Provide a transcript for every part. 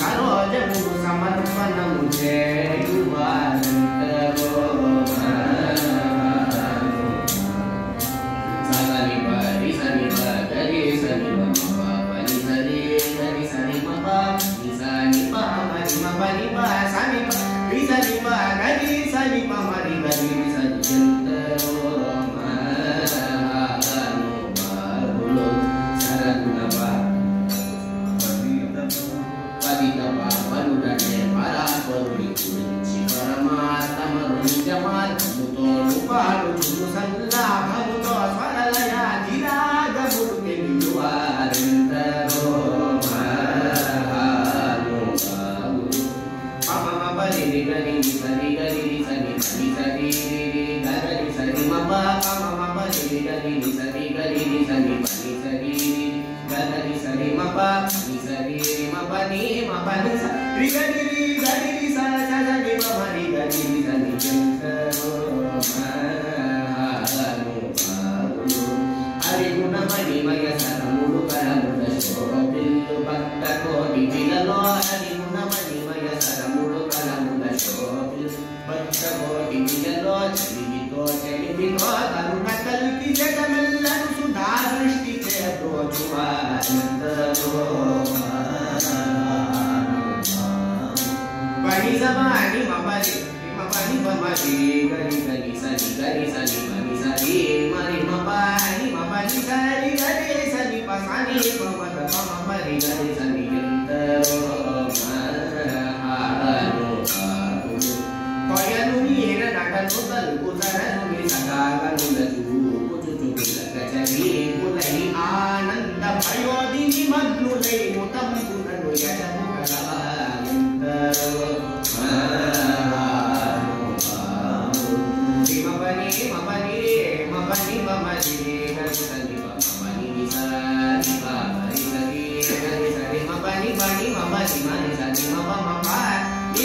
karo jamu samarpanamu jayuvanantaro sani pari sani pagari sani mama pani sani sani sani mama sani mama mama pani ma sani pa sani pagari sani mama ri gari sani jantaro mahanu babulo saraguna ba padita ba manudane para koruri kunci paramata maruni jamal muto lupa lucu sanna muto swaralaya diraga burke biduarentaro mahanu babulo pama bali gari sari gari sari sari gari sari mama pama bali gari sari gari sari sari gari sari mapa sari mapa ni sari gari sa sa ni mama ni gari sari jantaro mahanu babulo hari guna mani maya saramulu karamuda shopillu bakta ko dibilalo hari guna mani maya saramulu karamuda shopillu bakta ko dibilalo chali bito karuna kalki jagamallan sudha drishti ke approchumanantaro pani samani mapani mapani pamari gari gari sani mani sari mari mapani gari gari sani pasani pamata pamari gari sani jantaro mahanu babulo koyanu nira nakan utal kutara numi sakakan ulaju kucucu gajari mulai ananda payodini madlulai mutam kunanu yadamu kalabantaro mahanu babulo mapani gari sani mapani sari gari sari mapani mani sari mapa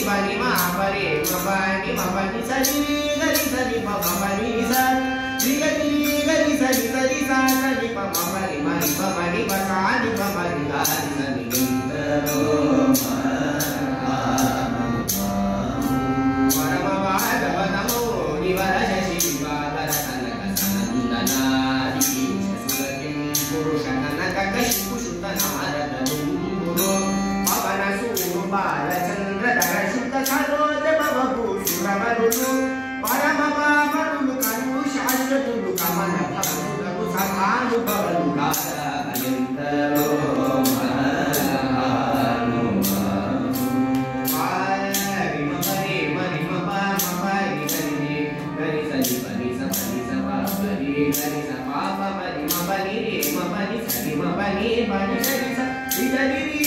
pani ma pare mapani sari gari sari mapani sari gari sari sari mapani mani pasani mapani gari sari jantaro paramavada vanamu nivaraja shiva daratana kasanandana dikisha suratim purushanana kakashipu shuddhana aradhanum guru pavana suru bala chandra dara shuddha karo devavu suramarulu paramava marulu kanu shashatulu kamana bhavulu sathanu bhavalu kara Mapani